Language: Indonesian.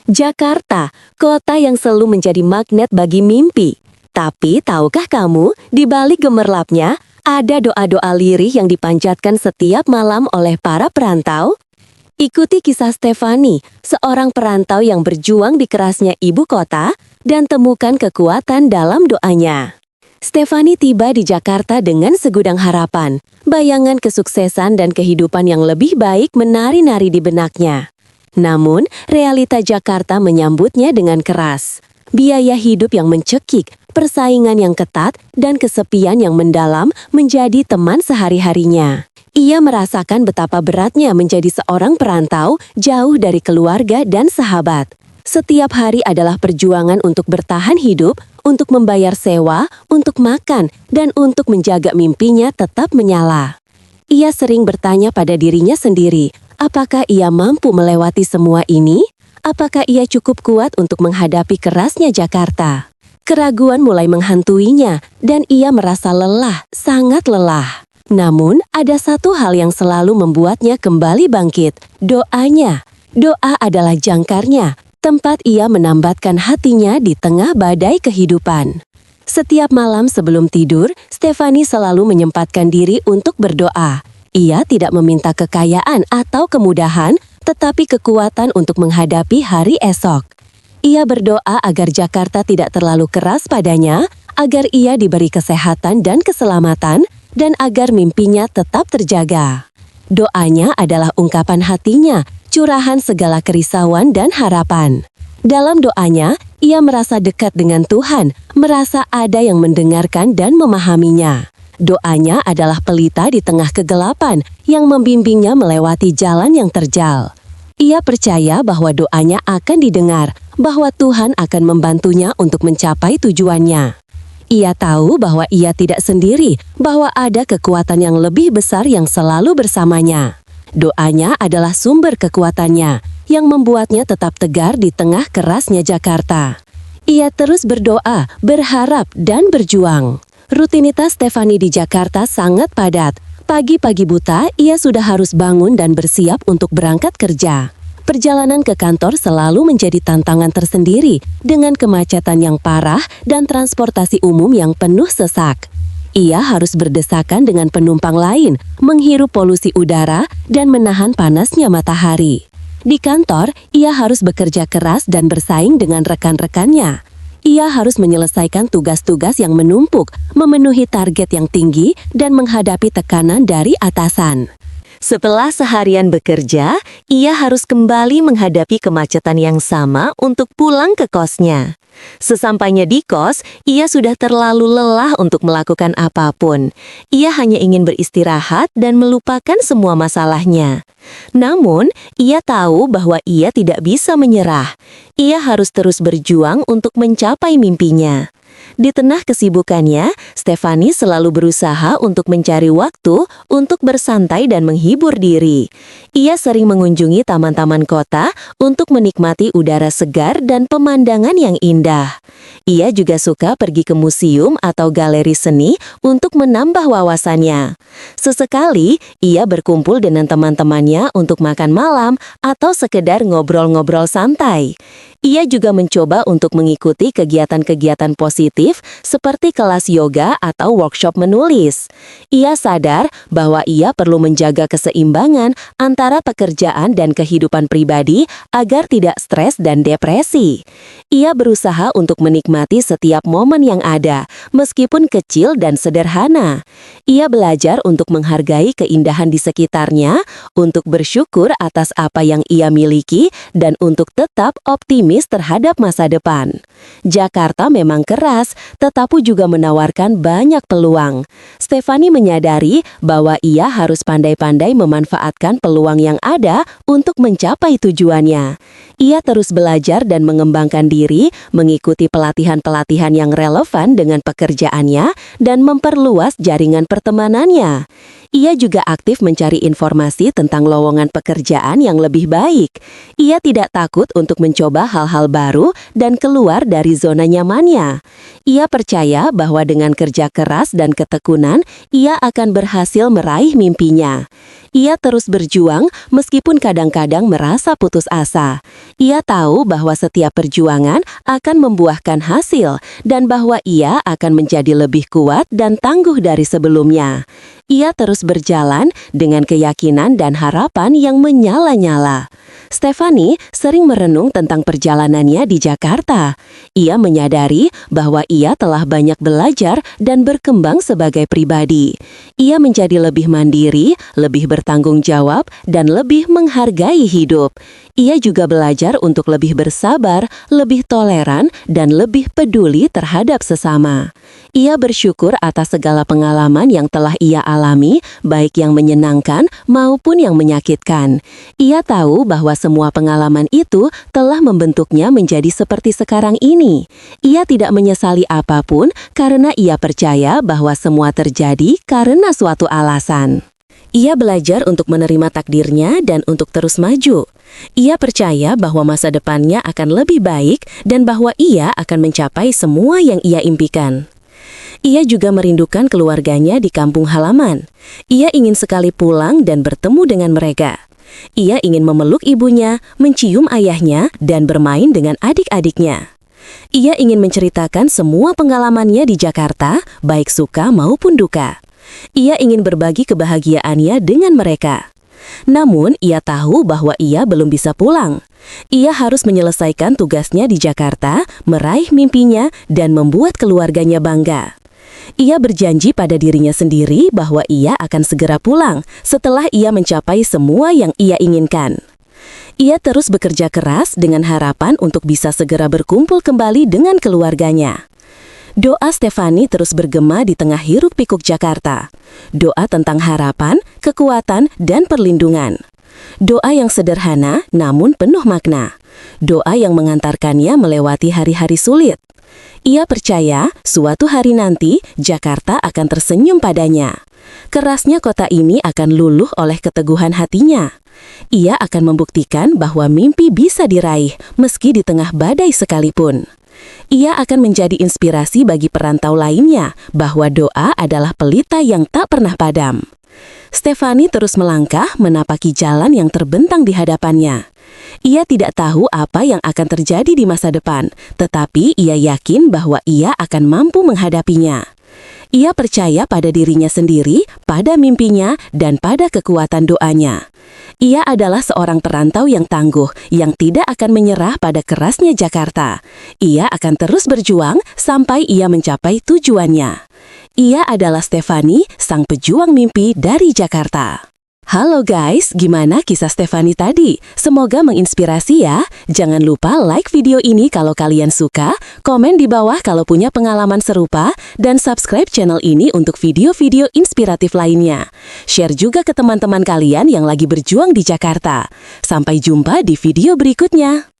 Jakarta, kota yang selalu menjadi magnet bagi mimpi. Tapi tahukah kamu, di balik gemerlapnya, ada doa-doa lirih yang dipanjatkan setiap malam oleh para perantau? Ikuti kisah Stefani, seorang perantau yang berjuang di kerasnya ibu kota, dan temukan kekuatan dalam doanya. Stefani tiba di Jakarta dengan segudang harapan, bayangan kesuksesan dan kehidupan yang lebih baik menari-nari di benaknya. Namun, realita Jakarta menyambutnya dengan keras. Biaya hidup yang mencekik, persaingan yang ketat, dan kesepian yang mendalam menjadi teman sehari-harinya. Ia merasakan betapa beratnya menjadi seorang perantau jauh dari keluarga dan sahabat. Setiap hari adalah perjuangan untuk bertahan hidup, untuk membayar sewa, untuk makan, dan untuk menjaga mimpinya tetap menyala. Ia sering bertanya pada dirinya sendiri, apakah ia mampu melewati semua ini? Apakah ia cukup kuat untuk menghadapi kerasnya Jakarta? Keraguan mulai menghantuinya, dan ia merasa lelah, sangat lelah. Namun, ada satu hal yang selalu membuatnya kembali bangkit, doanya. Doa adalah jangkarnya, tempat ia menambatkan hatinya di tengah badai kehidupan. Setiap malam sebelum tidur, Stefani selalu menyempatkan diri untuk berdoa. Ia tidak meminta kekayaan atau kemudahan, tetapi kekuatan untuk menghadapi hari esok. Ia berdoa agar Jakarta tidak terlalu keras padanya, agar ia diberi kesehatan dan keselamatan, dan agar mimpinya tetap terjaga. Doanya adalah ungkapan hatinya, curahan segala kerisauan dan harapan. Dalam doanya, ia merasa dekat dengan Tuhan, merasa ada yang mendengarkan dan memahaminya. Doanya adalah pelita di tengah kegelapan yang membimbingnya melewati jalan yang terjal. Ia percaya bahwa doanya akan didengar, bahwa Tuhan akan membantunya untuk mencapai tujuannya. Ia tahu bahwa ia tidak sendiri, bahwa ada kekuatan yang lebih besar yang selalu bersamanya. Doanya adalah sumber kekuatannya, yang membuatnya tetap tegar di tengah kerasnya Jakarta. Ia terus berdoa, berharap, dan berjuang. Rutinitas Stefani di Jakarta sangat padat. Pagi-pagi buta, ia sudah harus bangun dan bersiap untuk berangkat kerja. Perjalanan ke kantor selalu menjadi tantangan tersendiri dengan kemacetan yang parah dan transportasi umum yang penuh sesak. Ia harus berdesakan dengan penumpang lain, menghirup polusi udara, dan menahan panasnya matahari. Di kantor, ia harus bekerja keras dan bersaing dengan rekan-rekannya. Ia harus menyelesaikan tugas-tugas yang menumpuk, memenuhi target yang tinggi, dan menghadapi tekanan dari atasan. Setelah seharian bekerja, ia harus kembali menghadapi kemacetan yang sama untuk pulang ke kosnya. Sesampainya di kos, ia sudah terlalu lelah untuk melakukan apapun. Ia hanya ingin beristirahat dan melupakan semua masalahnya. Namun, ia tahu bahwa ia tidak bisa menyerah. Ia harus terus berjuang untuk mencapai mimpinya. Di tengah kesibukannya, Stefani selalu berusaha untuk mencari waktu untuk bersantai dan menghibur diri. Ia sering mengunjungi taman-taman kota untuk menikmati udara segar dan pemandangan yang indah. Ia juga suka pergi ke museum atau galeri seni untuk menambah wawasannya. Sesekali, ia berkumpul dengan teman-temannya untuk makan malam atau sekedar ngobrol-ngobrol santai. Ia juga mencoba untuk mengikuti kegiatan-kegiatan positif seperti kelas yoga atau workshop menulis. Ia sadar bahwa ia perlu menjaga keseimbangan antara pekerjaan dan kehidupan pribadi agar tidak stres dan depresi. Ia berusaha untuk menikmati setiap momen yang ada, meskipun kecil dan sederhana. Ia belajar untuk menghargai keindahan di sekitarnya, untuk bersyukur atas apa yang ia miliki, dan untuk tetap optimis terhadap masa depan. Jakarta memang keras, tetapi juga menawarkan banyak peluang. Stefani menyadari bahwa ia harus pandai-pandai memanfaatkan peluang yang ada untuk mencapai tujuannya. Ia terus belajar dan mengembangkan diri, mengikuti pelatihan-pelatihan yang relevan dengan pekerjaannya, dan memperluas jaringan pertemanannya. Ia juga aktif mencari informasi tentang lowongan pekerjaan yang lebih baik. Ia tidak takut untuk mencoba hal-hal baru dan keluar dari zona nyamannya. Ia percaya bahwa dengan kerja keras dan ketekunan, ia akan berhasil meraih mimpinya. Ia terus berjuang meskipun kadang-kadang merasa putus asa. Ia tahu bahwa setiap perjuangan akan membuahkan hasil dan bahwa ia akan menjadi lebih kuat dan tangguh dari sebelumnya. Ia terus berjalan dengan keyakinan dan harapan yang menyala-nyala. Stefani sering merenung tentang perjalanannya di Jakarta. Ia menyadari bahwa ia telah banyak belajar dan berkembang sebagai pribadi. Ia menjadi lebih mandiri, lebih bertanggung jawab, dan lebih menghargai hidup. Ia juga belajar untuk lebih bersabar, lebih toleran, dan lebih peduli terhadap sesama. Ia bersyukur atas segala pengalaman yang telah ia alami, baik yang menyenangkan maupun yang menyakitkan. Ia tahu bahwa semua pengalaman itu telah membentuknya menjadi seperti sekarang ini. Ia tidak menyesali apapun karena ia percaya bahwa semua terjadi karena suatu alasan. Ia belajar untuk menerima takdirnya dan untuk terus maju. Ia percaya bahwa masa depannya akan lebih baik dan bahwa ia akan mencapai semua yang ia impikan. Ia juga merindukan keluarganya di kampung halaman. Ia ingin sekali pulang dan bertemu dengan mereka. Ia ingin memeluk ibunya, mencium ayahnya, dan bermain dengan adik-adiknya. Ia ingin menceritakan semua pengalamannya di Jakarta, baik suka maupun duka. Ia ingin berbagi kebahagiaannya dengan mereka. Namun, ia tahu bahwa ia belum bisa pulang. Ia harus menyelesaikan tugasnya di Jakarta, meraih mimpinya, dan membuat keluarganya bangga. Ia berjanji pada dirinya sendiri bahwa ia akan segera pulang setelah ia mencapai semua yang ia inginkan. Ia terus bekerja keras dengan harapan untuk bisa segera berkumpul kembali dengan keluarganya. Doa Stefani terus bergema di tengah hiruk-pikuk Jakarta. Doa tentang harapan, kekuatan, dan perlindungan. Doa yang sederhana namun penuh makna. Doa yang mengantarkannya melewati hari-hari sulit. Ia percaya suatu hari nanti Jakarta akan tersenyum padanya. Kerasnya kota ini akan luluh oleh keteguhan hatinya. Ia akan membuktikan bahwa mimpi bisa diraih meski di tengah badai sekalipun. Ia akan menjadi inspirasi bagi perantau lainnya bahwa doa adalah pelita yang tak pernah padam. Stefani terus melangkah menapaki jalan yang terbentang di hadapannya. Ia tidak tahu apa yang akan terjadi di masa depan, tetapi ia yakin bahwa ia akan mampu menghadapinya. Ia percaya pada dirinya sendiri, pada mimpinya, dan pada kekuatan doanya. Ia adalah seorang perantau yang tangguh, yang tidak akan menyerah pada kerasnya Jakarta. Ia akan terus berjuang sampai ia mencapai tujuannya. Ia adalah Stefani, sang pejuang mimpi dari Jakarta. Halo guys, gimana kisah Stefani tadi? Semoga menginspirasi ya. Jangan lupa like video ini kalau kalian suka, komen di bawah kalau punya pengalaman serupa, dan subscribe channel ini untuk video-video inspiratif lainnya. Share juga ke teman-teman kalian yang lagi berjuang di Jakarta. Sampai jumpa di video berikutnya.